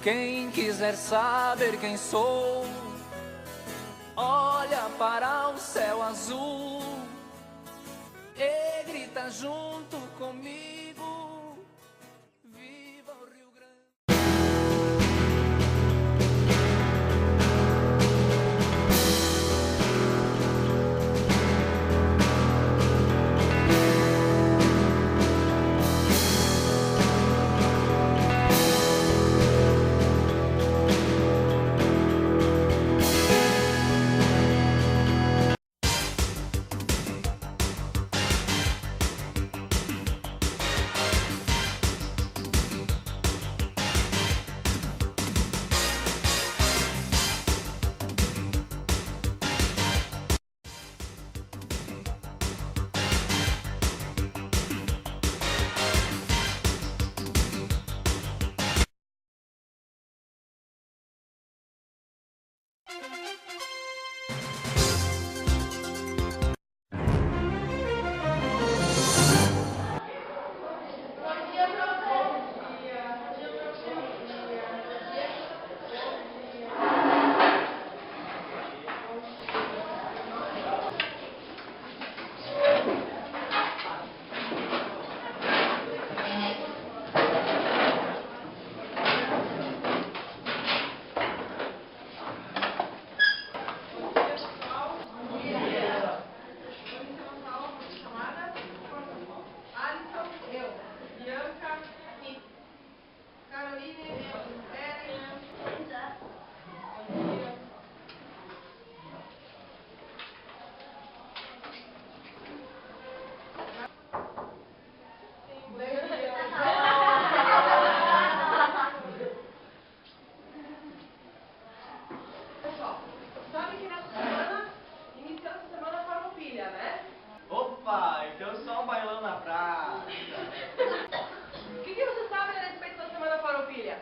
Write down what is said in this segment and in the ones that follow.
Quem quiser saber quem sou, olha para o céu azul e grita junto comigo: viva o Rio Grande! Opa, então só um bailão na praça. O que você sabe a respeito da Semana Farroupilha?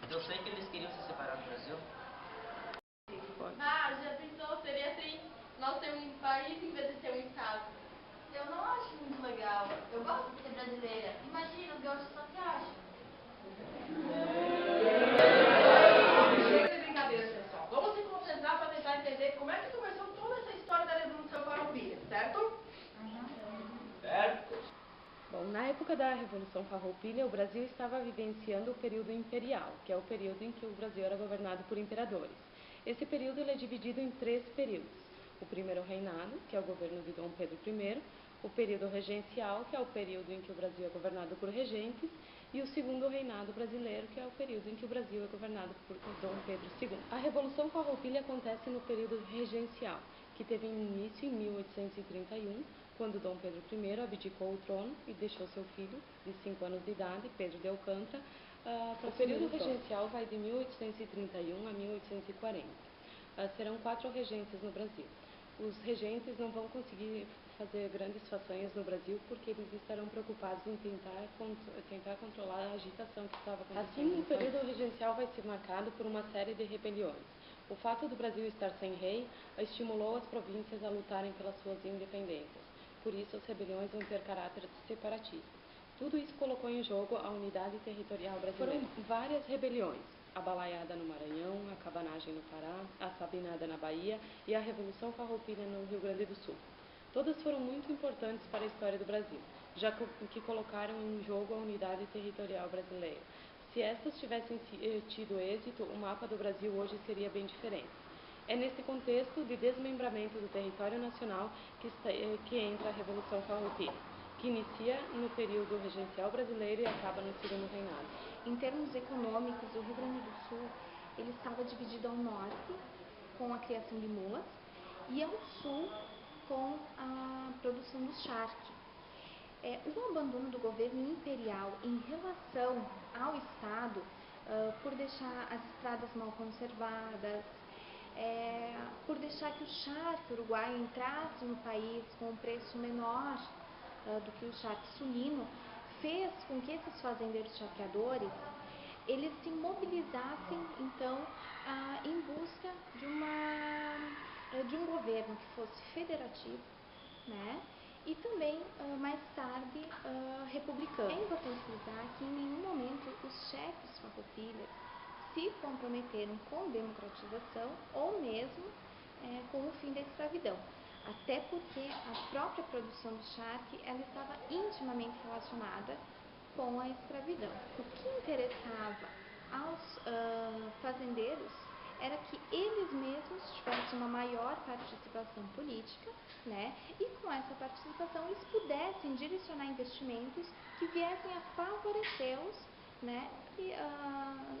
Eu sei que eles queriam se separar do Brasil. Ah, já pensou? Seria assim, nós temos um país em vez de ter um estado. Eu não acho muito legal. Eu gosto de ser brasileira. Imagina, os gaúchos só se acham. Chega de brincadeiras, pessoal. Vamos se concentrar para tentar entender como é que começou toda essa história da Revolução Farroupilha, certo? Certo? Bom, na época da Revolução Farroupilha, o Brasil estava vivenciando o período imperial, que é o período em que o Brasil era governado por imperadores. Esse período ele é dividido em 3 períodos. O primeiro reinado, que é o governo de Dom Pedro I, o período regencial, que é o período em que o Brasil é governado por regentes, e o segundo reinado brasileiro, que é o período em que o Brasil é governado por Dom Pedro II. A Revolução Farroupilha acontece no período regencial, que teve início em 1831, quando Dom Pedro I abdicou o trono e deixou seu filho, de 5 anos de idade, Pedro de Alcântara, para o período regencial vai de 1831 a 1840. Serão 4 regentes no Brasil. Os regentes não vão conseguir fazer grandes façanhas no Brasil porque eles estarão preocupados em tentar controlar a agitação que estava acontecendo. Assim, o período regencial vai ser marcado por uma série de rebeliões. O fato do Brasil estar sem rei estimulou as províncias a lutarem pelas suas independências. Por isso, as rebeliões vão ter caráter separatista. Tudo isso colocou em jogo a unidade territorial brasileira. Foram várias rebeliões: a Balaiada no Maranhão, a Cabanagem no Pará, a Sabinada na Bahia e a Revolução Farroupilha no Rio Grande do Sul. Todas foram muito importantes para a história do Brasil, já que colocaram em jogo a unidade territorial brasileira. Se estas tivessem tido êxito, o mapa do Brasil hoje seria bem diferente. É nesse contexto de desmembramento do território nacional que entra a Revolução Farroupilha, que inicia no período regencial brasileiro e acaba no segundo reinado. Em termos econômicos, o Rio Grande do Sul ele estava dividido ao norte, com a criação de mulas, e ao sul, com a produção do charque. O abandono do governo imperial em relação ao Estado, por deixar as estradas mal conservadas, por deixar que o charque uruguaio entrasse no país com um preço menor do que o charque sulino, fez com que esses fazendeiros charqueadores eles se mobilizassem então em busca de um governo que fosse federativo, né, e também, mais tarde, republicano. É importante frisar que em nenhum momento os chefes farroupilhas se comprometeram com democratização ou mesmo com o fim da escravidão. Até porque a própria produção do charque ela estava intimamente relacionada com a escravidão. O que interessava aos fazendeiros era que eles mesmos tivessem uma maior participação política, né? E com essa participação eles pudessem direcionar investimentos que viessem a favorecê-los, né? E,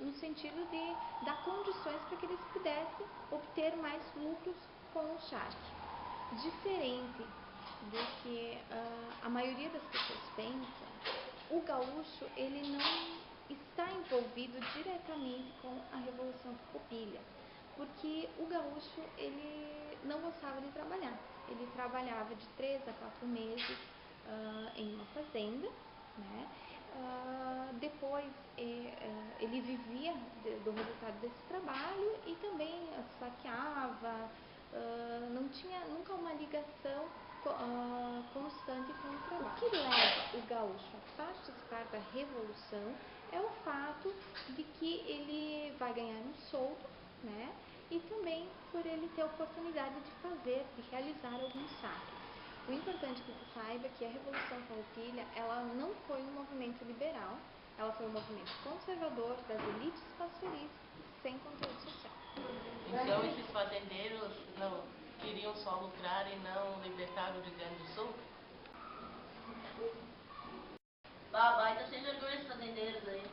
no sentido de dar condições para que eles pudessem obter mais lucros com o charque. Diferente do que a maioria das pessoas pensa, o gaúcho ele não está envolvido diretamente com a Revolução Farroupilha, porque o gaúcho ele não gostava de trabalhar. Ele trabalhava de 3 a 4 meses em uma fazenda, né? Depois ele vivia do resultado desse trabalho e também saqueava, não tinha nunca uma ligação constante com o trabalho. O que leva o gaúcho a participar da Revolução é o fato de que ele vai ganhar um soldo, né? E também por ele ter a oportunidade de fazer, de realizar alguns saques. O importante que se saiba é que a Revolução Farroupilha, ela não foi um movimento liberal, ela foi um movimento conservador das elites pastoris sem conteúdo social. Então esses fazendeiros não queriam só lucrar e não libertar o Rio Grande do Sul? Baita sem vergonha esses fazendeiros aí.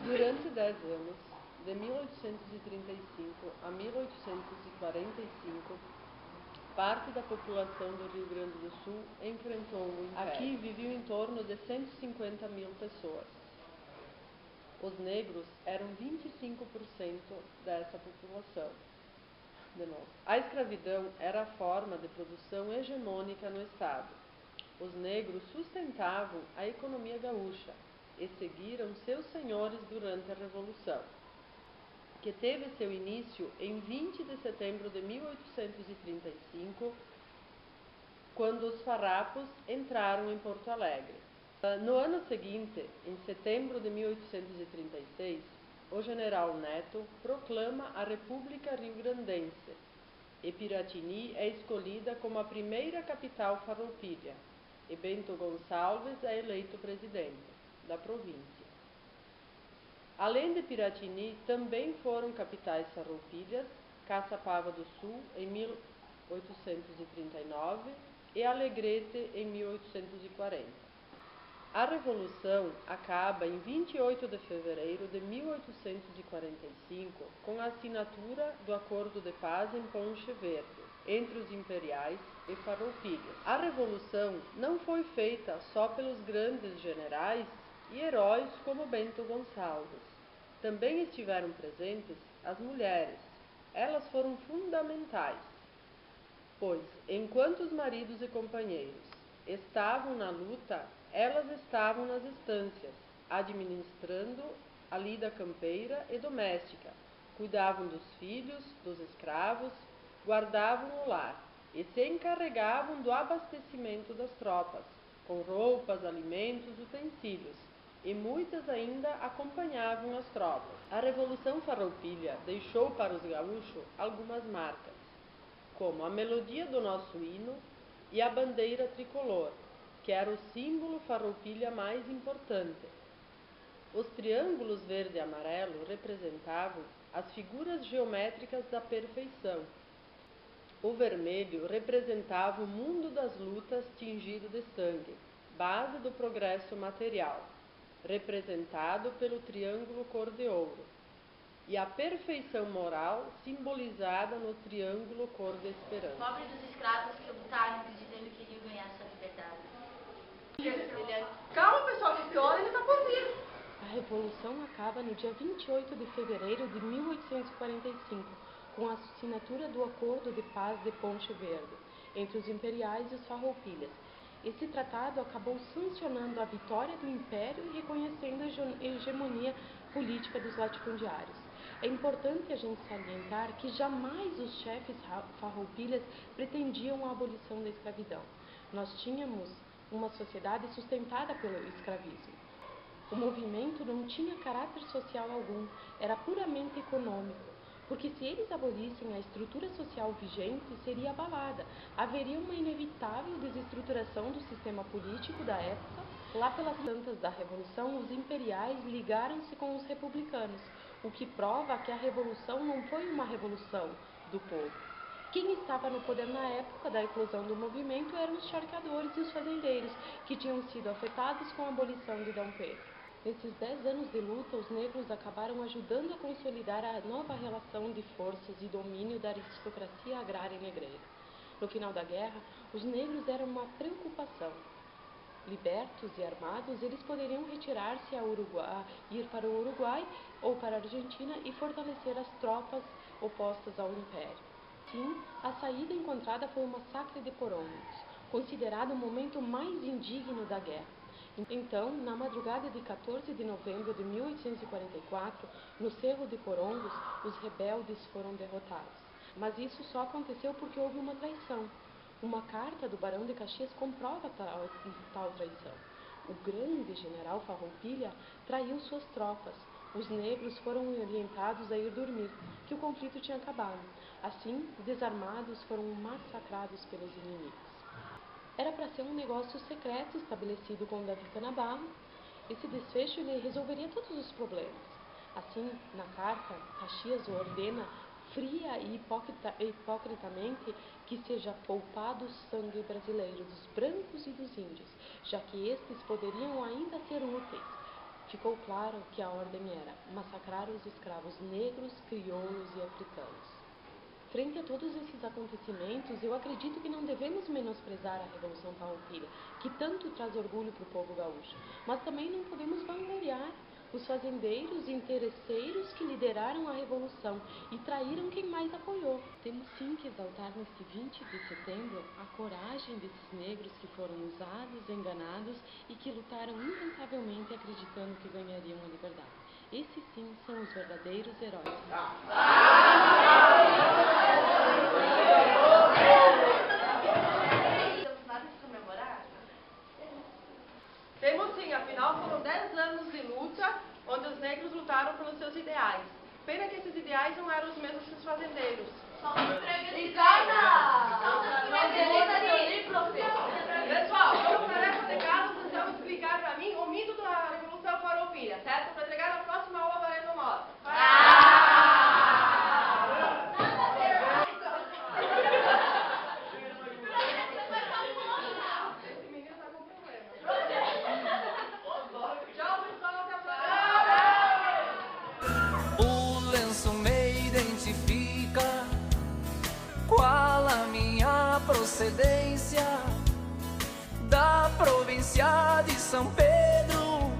Durante 10 anos, de 1835 a 1845, parte da população do Rio Grande do Sul enfrentou o Império. Aqui viviam em torno de 150 mil pessoas. Os negros eram 25% dessa população. De novo. A escravidão era a forma de produção hegemônica no Estado. Os negros sustentavam a economia gaúcha e seguiram seus senhores durante a Revolução, que teve seu início em 20 de setembro de 1835, quando os farrapos entraram em Porto Alegre. No ano seguinte, em setembro de 1836, o general Neto proclama a República Rio-Grandense e Piratini é escolhida como a primeira capital farroupilha e Bento Gonçalves é eleito presidente da província. Além de Piratini, também foram capitais farroupilhas Caçapava do Sul em 1839 e Alegrete em 1840. A Revolução acaba em 28 de fevereiro de 1845 com a assinatura do Acordo de Paz em Ponche Verde entre os imperiais e farroupilhas. A Revolução não foi feita só pelos grandes generais e heróis como Bento Gonçalves. Também estiveram presentes as mulheres. Elas foram fundamentais, pois, enquanto os maridos e companheiros estavam na luta, elas estavam nas estâncias, administrando a lida campeira e doméstica, cuidavam dos filhos, dos escravos, guardavam o lar e se encarregavam do abastecimento das tropas, com roupas, alimentos, utensílios, e muitas ainda acompanhavam as tropas. A Revolução Farroupilha deixou para os gaúchos algumas marcas, como a melodia do nosso hino e a bandeira tricolor, que era o símbolo farroupilha mais importante. Os triângulos verde e amarelo representavam as figuras geométricas da perfeição. O vermelho representava o mundo das lutas tingido de sangue, base do progresso material, representado pelo triângulo cor de ouro, e a perfeição moral simbolizada no triângulo cor de esperança. Pobre dos escravos tributaram dizendo que queriam ganhar sua liberdade. Calma, pessoal, que pior ainda tá por vir. A Revolução acaba no dia 28 de fevereiro de 1845, com a assinatura do Acordo de Paz de Ponche Verde, entre os imperiais e os farroupilhas. Esse tratado acabou sancionando a vitória do Império e reconhecendo a hegemonia política dos latifundiários. É importante a gente salientar que jamais os chefes farroupilhas pretendiam a abolição da escravidão. Nós tínhamos uma sociedade sustentada pelo escravismo. O movimento não tinha caráter social algum, era puramente econômico. Porque se eles abolissem a estrutura social vigente, seria abalada. Haveria uma inevitável desestruturação do sistema político da época. Lá pelas tantas da Revolução, os imperiais ligaram-se com os republicanos, o que prova que a Revolução não foi uma revolução do povo. Quem estava no poder na época da eclosão do movimento eram os charqueadores e os fazendeiros, que tinham sido afetados com a abolição de Dom Pedro. Nesses 10 anos de luta, os negros acabaram ajudando a consolidar a nova relação de forças e domínio da aristocracia agrária e negreira. No final da guerra, os negros eram uma preocupação. Libertos e armados, eles poderiam retirar-se ir para o Uruguai ou para a Argentina e fortalecer as tropas opostas ao Império. Sim, a saída encontrada foi o massacre de Porongos, considerado o momento mais indigno da guerra. Então, na madrugada de 14 de novembro de 1844, no Cerro de Porongos, os rebeldes foram derrotados. Mas isso só aconteceu porque houve uma traição. Uma carta do Barão de Caxias comprova tal traição. O grande general Farroupilha traiu suas tropas. Os negros foram orientados a ir dormir, que o conflito tinha acabado. Assim, desarmados, foram massacrados pelos inimigos. Era para ser um negócio secreto estabelecido com Davi Canabarro. Esse desfecho lhe resolveria todos os problemas. Assim, na carta, Caxias ordena fria e hipocritamente que seja poupado o sangue brasileiro dos brancos e dos índios, já que estes poderiam ainda ser úteis. Ficou claro que a ordem era massacrar os escravos negros, crioulos e africanos. Frente a todos esses acontecimentos, eu acredito que não devemos menosprezar a Revolução Farroupilha, que tanto traz orgulho para o povo gaúcho, mas também não podemos vangloriar os fazendeiros e interesseiros que lideraram a Revolução e traíram quem mais apoiou. Temos sim que exaltar neste 20 de setembro a coragem desses negros que foram usados, enganados e que lutaram incansavelmente acreditando que ganhariam a liberdade. Esses sim são os verdadeiros heróis. Temos sim, afinal foram 10 anos de luta, onde os negros lutaram pelos seus ideais. Pena que esses ideais não eram os mesmos que os fazendeiros. Pessoal, como tarefa de casa, vocês vão explicar para mim o mito da Revolução Farroupilha, certo? Para entregar na próxima aula valendo nota. Esse menino tá com problema. Tchau, pessoal, até a próxima. O lenço me identifica, qual a minha procedência, da província de São Pedro,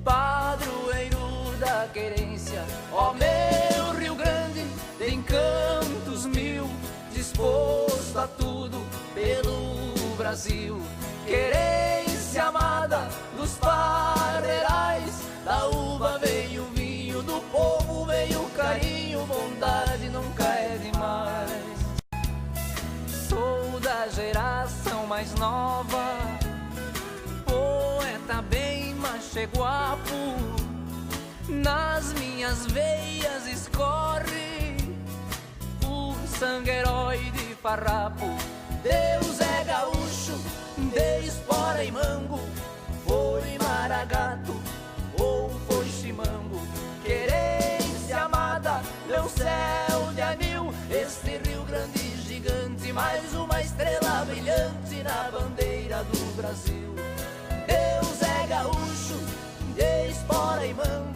padroeiro da querência. Ó meu Rio Grande, de encantos mil, disposto a tudo pelo Brasil. Querência amada dos parreirais, da uva veio o vinho, do povo veio o carinho, bondade nunca é demais. Sou da geração mais nova, poeta bem macheguapo, nas minhas veias escorre o sangue herói de farrapo. Deus é gaúcho, de espora e mango, foi maragato ou foi chimango. Querência amada, meu céu de anil, este Rio Grande gigante, mais uma estrela brilhante na bandeira do Brasil. Deus é gaúcho, de espora e mango,